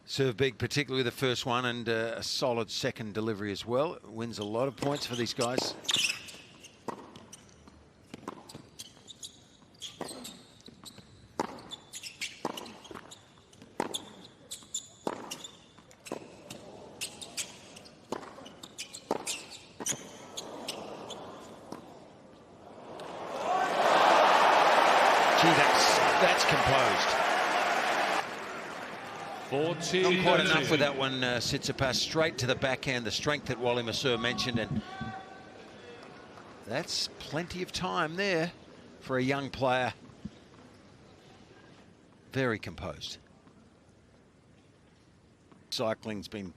Serve big, particularly the first one, and a solid second delivery as well. Wins a lot of points for these guys. Gee, that's composed. Not quite enough with that one, Tsitsipas. Straight to the backhand, the strength that Wally Masur mentioned, and that's plenty of time there for a young player. Very composed. Cycling's been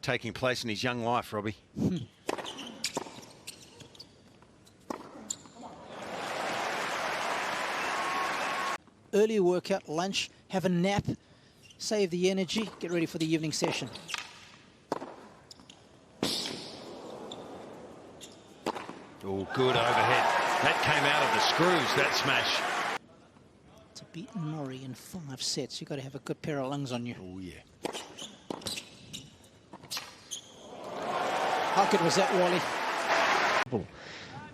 taking place in his young life, Robbie. Early workout, lunch, have a nap, save the energy, get ready for the evening session. Oh, good overhead. That came out of the screws, that smash. To beat Murray in 5 sets, you've got to have a good pair of lungs on you. Oh, yeah. How good was that, Wally?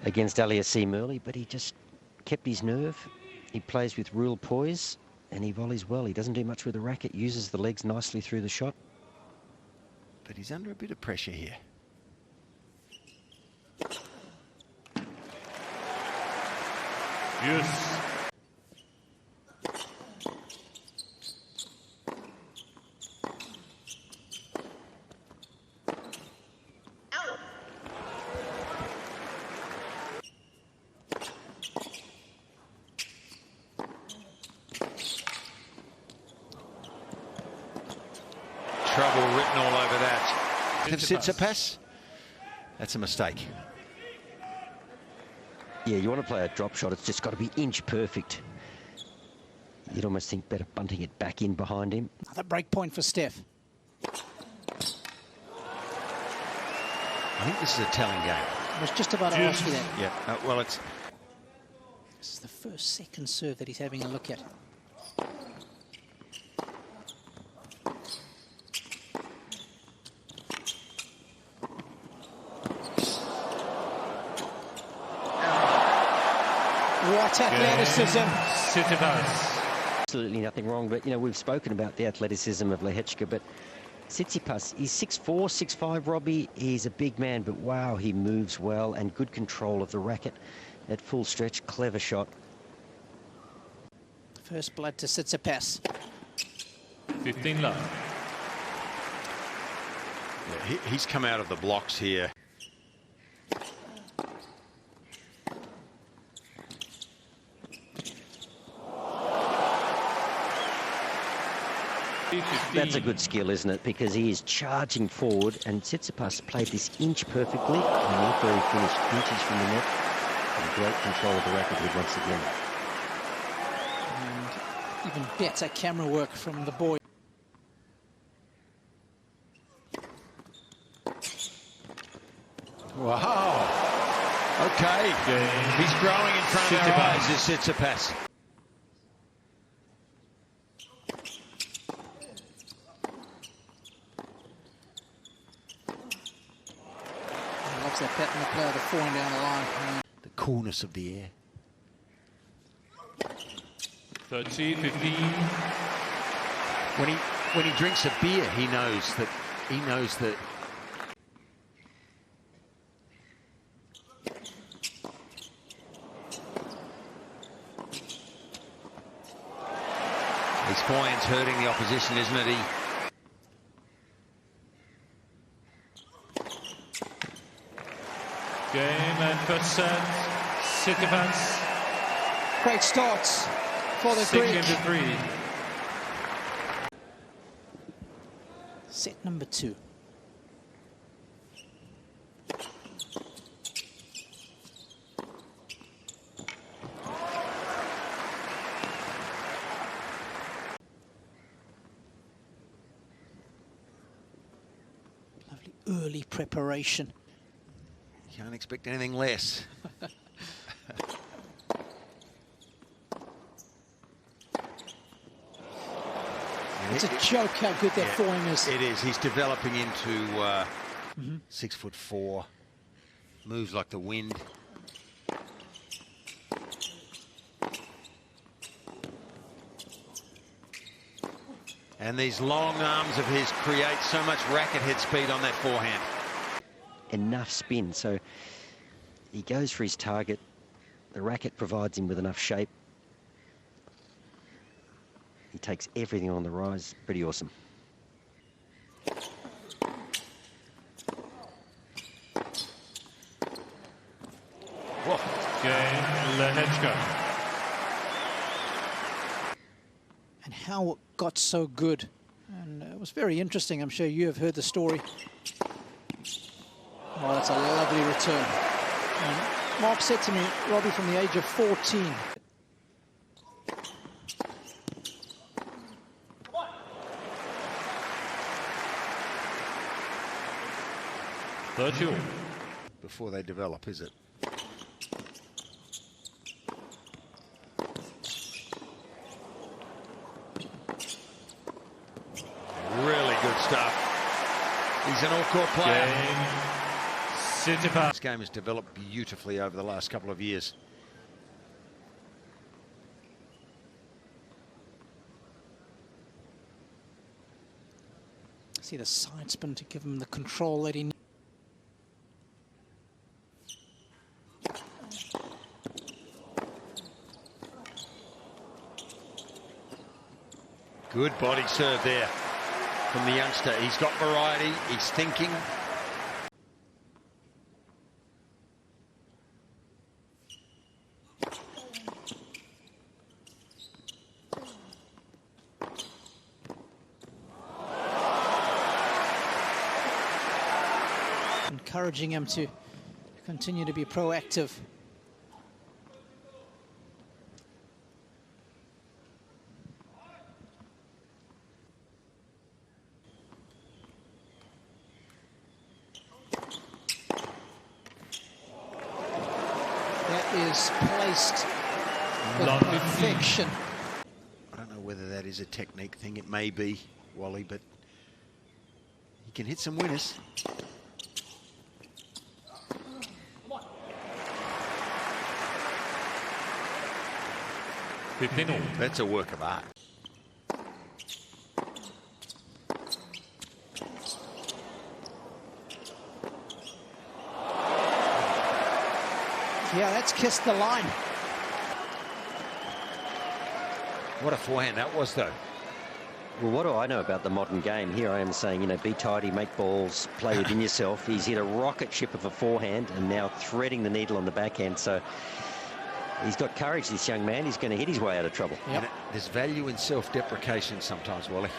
Against Aliassim, but he just kept his nerve. He plays with real poise and he volleys well. He doesn't do much with the racket, uses the legs nicely through the shot. But he's under a bit of pressure here. Yes. Trouble written all over that. Tsitsipas. That's a mistake. Yeah, you want to play a drop shot, it's just got to be inch perfect. You'd almost think better bunting it back in behind him. Another break point for Steph. I think this is a telling game. I was just about to ask you that. Yeah, well, it's... This is the first second serve that he's having a look at. What athleticism! Tsitsipas. Absolutely nothing wrong, but, you know, we've spoken about the athleticism of Lehecka, but Tsitsipas, he's 6'4", 6'5", Robbie. He's a big man, but wow, he moves well and good control of the racket at full stretch. Clever shot. First blood to Tsitsipas. 15 love. Yeah, he's come out of the blocks here. That's a good skill, isn't it? Because he is charging forward, and Tsitsipas played this inch perfectly, and after he finished inches from the net, and great control of the racket once again. And even better camera work from the boy. Wow. Okay. He's growing in front of our eyes, is Tsitsipas. Loves that pattern of play, the forehand down the line. The coolness of the air. 30, 15. When he drinks a beer, he knows that his forehand's hurting the opposition, isn't it? Game and first set. Tsitsipas. Great starts for the 6-3. Set number 2. Lovely early preparation. Can't expect anything less. It's a joke how good that forehand is. It is. He's developing into 6'4", moves like the wind. And these long arms of his create so much racket head speed on that forehand. Enough spin, so he goes for his target. The racket provides him with enough shape. He takes everything on the rise. Pretty awesome. Jiri Lehecka. And how it got so good. And it was very interesting. I'm sure you have heard the story. Oh, that's a lovely return. And Mark said to me, Robbie, from the age of 14. Before they develop, is it? Really good stuff. He's an all-court player. Tsitsipas. This game has developed beautifully over the last couple of years. See the side spin to give him the control that he needs. Good body serve there from the youngster. He's got variety, he's thinking. Encouraging him to continue to be proactive. That is placed with perfection. I don't know whether that is a technique thing. It may be, Wally, but he can hit some winners. That's a work of art. Yeah, that's kissed the line. What a forehand that was, though. Well, what do I know about the modern game? Here I am saying, you know, be tidy, make balls, play within yourself. He's hit a rocket ship of a forehand and now threading the needle on the backhand. So he's got courage, this young man. He's going to hit his way out of trouble. Yep. And there's value in self-deprecation sometimes, Wally.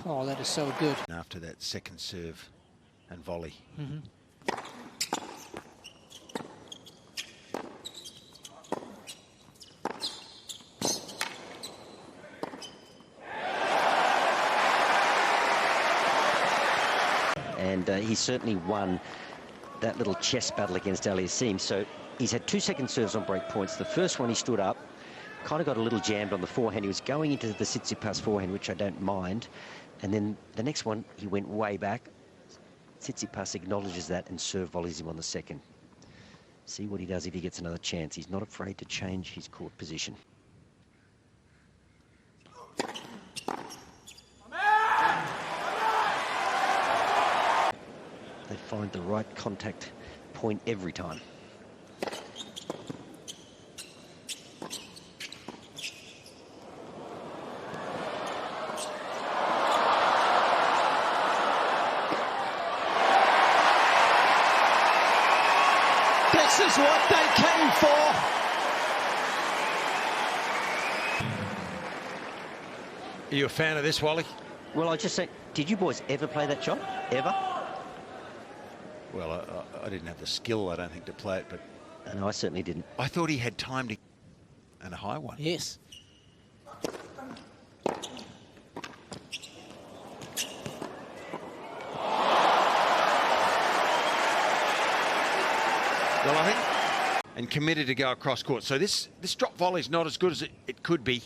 Oh, that is so good. After that second serve and volley. And he certainly won that little chess battle against Aliassim. So he's had 2 second serves on break points. The first one he stood up, kind of got a little jammed on the forehand. He was going into the Tsitsipas forehand, which I don't mind. And then the next one, he went way back. Tsitsipas acknowledges that and serve volleys him on the second. See what he does if he gets another chance. He's not afraid to change his court position. They find the right contact point every time. This is what they came for. Are you a fan of this, Wally? Well, I just say, did you boys ever play that shot? Ever? Well, I didn't have the skill, I don't think, to play it, but No, I certainly didn't. I thought he had time to... And a high one. Yes. Well, I think... And committed to go across court. So this drop volley is not as good as it could be.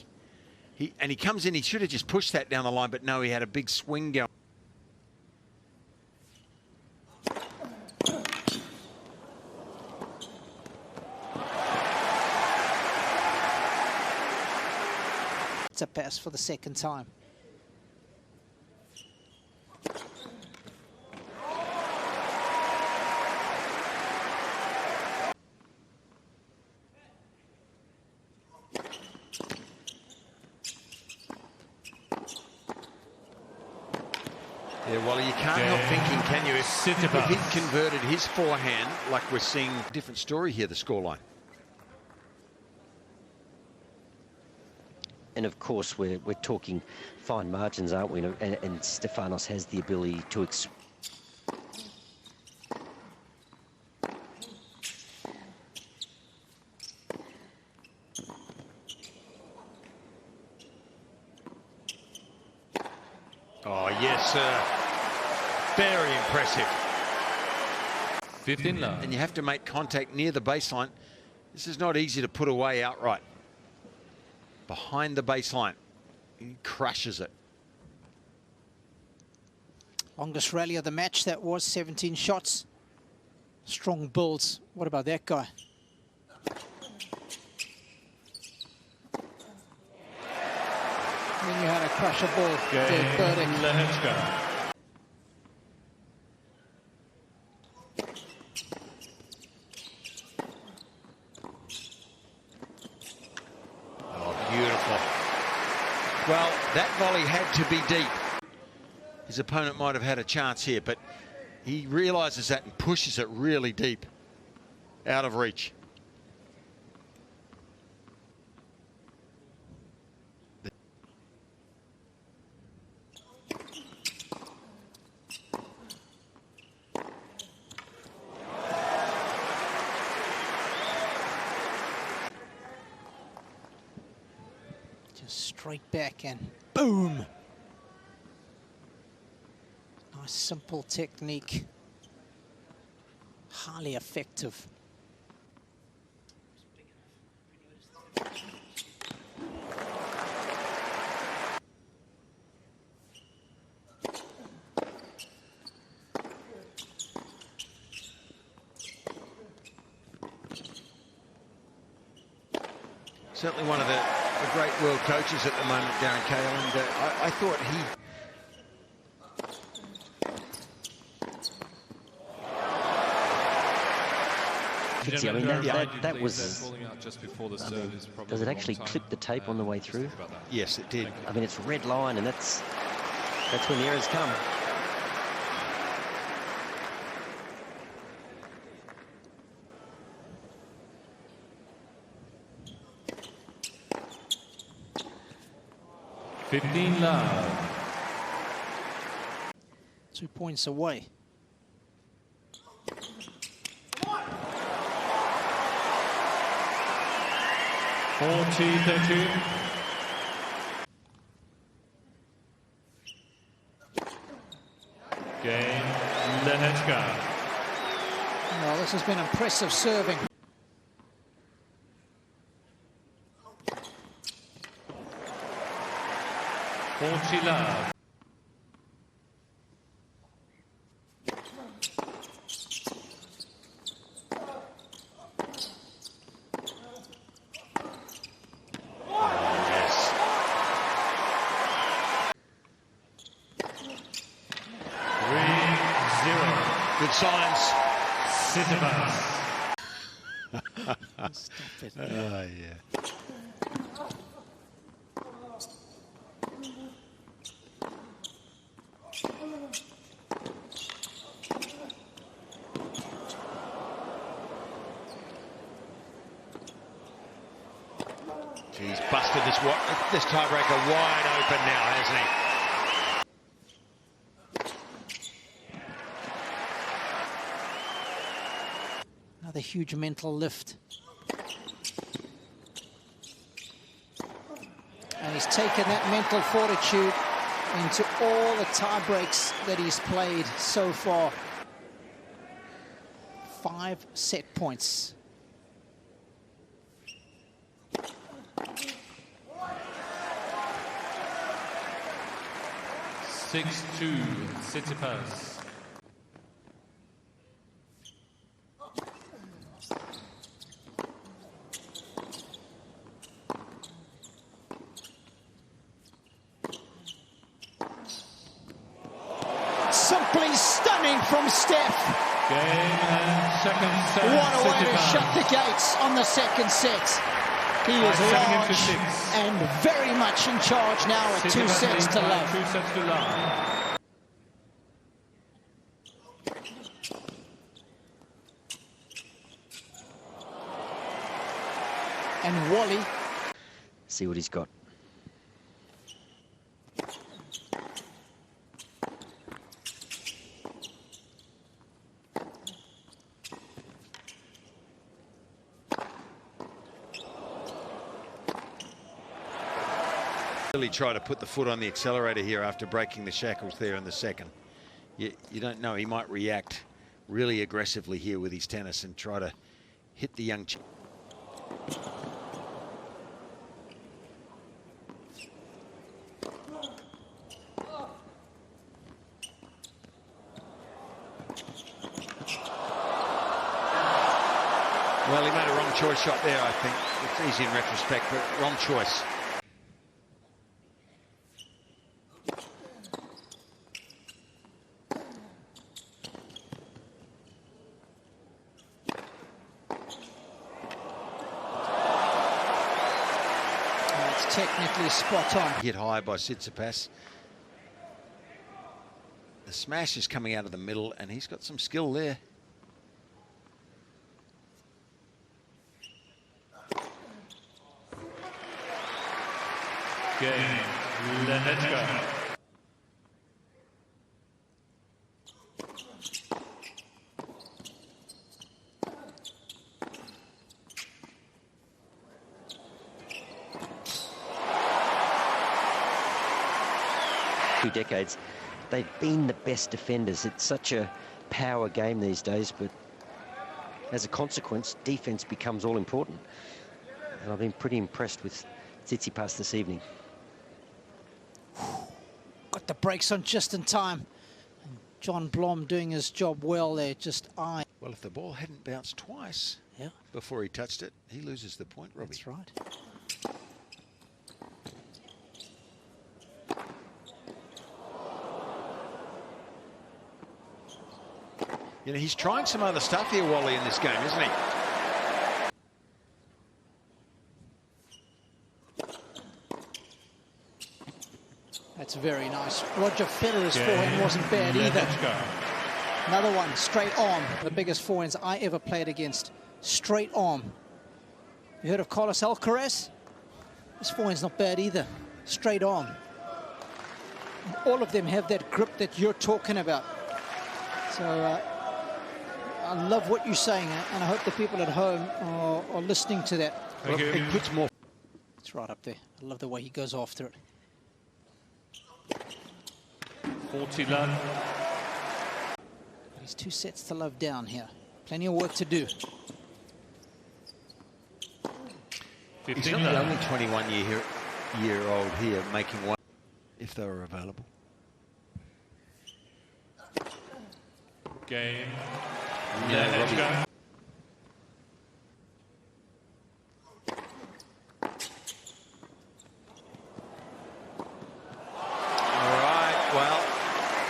He comes in, he should have just pushed that down the line, but no, he had a big swing going. It's a pass for the second time. Yeah, well, you can't help thinking, can you? If he'd converted his forehand, like we're seeing a different story here, the scoreline. And of course, we're talking fine margins, aren't we? And Stefanos has the ability to Oh, yes, sir. Very impressive. 15 love. And you have to make contact near the baseline. This is not easy to put away outright. Behind the baseline. He crushes it. Longest rally of the match, that was 17 shots. Strong builds. What about that guy? He knew how to crush a ball. Cain, Burdick. Lehecka. Oh, beautiful. Well, that volley had to be deep. His opponent might have had a chance here, but he realizes that and pushes it really deep. Out of reach. Straight back and boom. Nice simple technique. Highly effective. Certainly one of the great world coaches at the moment, Darren Cain, and I thought he... I mean, that was... Just before the serve is probably Does it actually clip the tape on the way through? Yes, it did. I mean, it's red line, and that's when the errors come. love. 2 points away. Cain, Lehecka. Well, this has been impressive serving. Love. Good signs. Tsitsipas. Stop it. Oh, yeah. He's busted. blasted this tiebreaker wide open now, hasn't he? Another huge mental lift. And he's taken that mental fortitude into all the tie breaks that he's played so far. 5 set points. 6-2, Tsitsipas. Simply stunning from Steph. Game and second set. What a way to Tsitsipas. shut the gates on the second set. He is 5-7 large into 6. and very much in charge now with 2 sets to love. 2 sets to love. And Wally, See what he's got. Really try to put the foot on the accelerator here after breaking the shackles there in the second. You don't know, he might react really aggressively here with his tennis and try to hit the young Well, he made a wrong choice shot there, I think. It's easy in retrospect, but wrong choice. it's technically spot on. Hit high by Tsitsipas. The smash is coming out of the middle, and he's got some skill there. Cain, Lehecka. Two decades, they've been the best defenders. It's such a power game these days, but as a consequence, defense becomes all important. And I've been pretty impressed with Tsitsipas this evening. Got the brakes on just in time. And John Blom doing his job well there, just eyeing. Well, if the ball hadn't bounced twice Yeah, before he touched it, he loses the point, Robbie. that's right. You know, he's trying some other stuff here, Wally, in this game, isn't he? That's very nice. Roger Federer's forehand wasn't bad either. Lehecka. Another one, straight arm. The biggest forehands I ever played against. Straight arm. You heard of Carlos Alcaraz? His forehand's not bad either. Straight arm. And all of them have that grip that you're talking about. So I love what you're saying, and I hope the people at home are listening to that. Thank you. It puts more. It's right up there. I love the way he goes after it. 40 love. He's 2 sets to love down here. Plenty of work to do. He's 15 not the love. only 21-year-old here making one, if they were available. Game. Yeah, Robbie. Lehecka.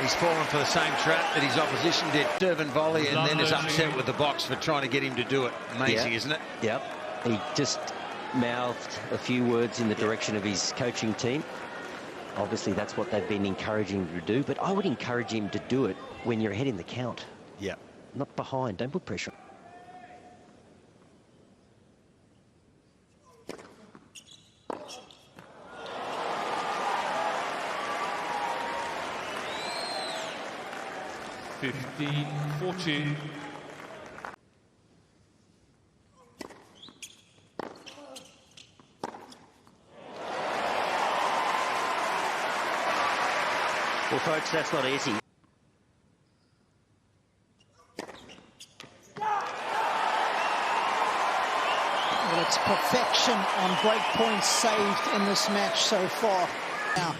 He's fallen for the same trap that his opposition did. Serve and volley, and then is upset with the box for trying to get him to do it. Amazing, isn't it? Yep. He just mouthed a few words in the direction of his coaching team. Obviously, that's what they've been encouraging him to do, but I would encourage him to do it when you're ahead in the count. Yeah. Not behind. Don't put pressure. 15-14. Well, folks, that's not easy. Well, it's perfection on break points saved in this match so far. Now,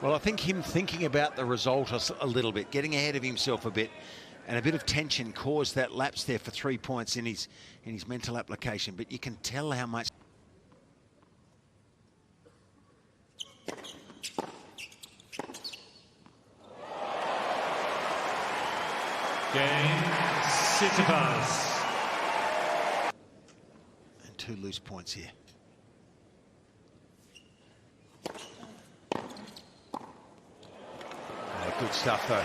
well, I think him thinking about the result a little bit, getting ahead of himself a bit, and a bit of tension caused that lapse there for 3 points in his mental application. But you can tell how much. Cain, Tsitsipas. And 2 loose points here. Good stuff, though.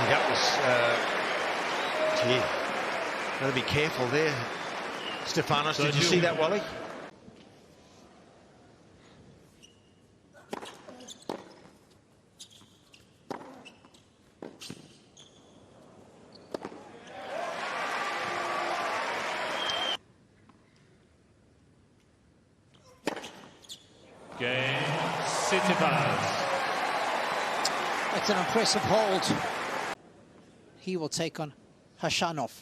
That was, gotta be careful there. Stefanos, did you see that, Wally? Cain, Tsitsipas. that's an impressive hold. He will take on Hashanov.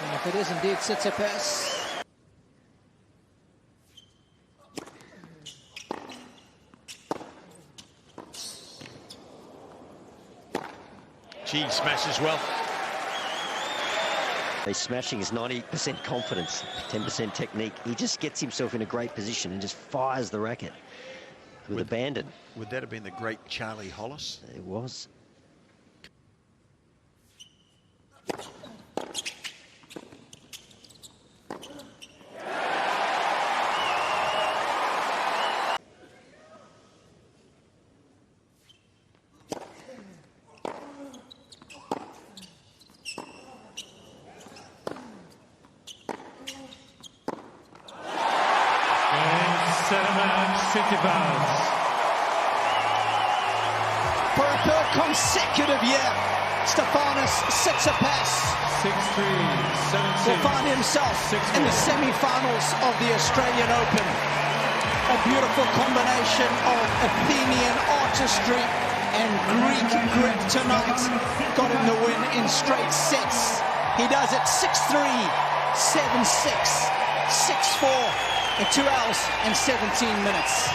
And if it is indeed Tsitsipas, Gee, smashes well. He's smashing his 90% confidence, 10% technique. He just gets himself in a great position and just fires the racket with abandon. Would that have been the great Charlie Hollis? It was. Tsitsipas. for a third consecutive year, Stefanos Tsitsipas 6-3, 7-6. will find himself in the semi-finals of the Australian Open. A beautiful combination of Athenian artistry and Greek grit tonight. Got him the win in straight sets. He does it 6-3, 7-6, 6-4 in 2 hours and 17 minutes.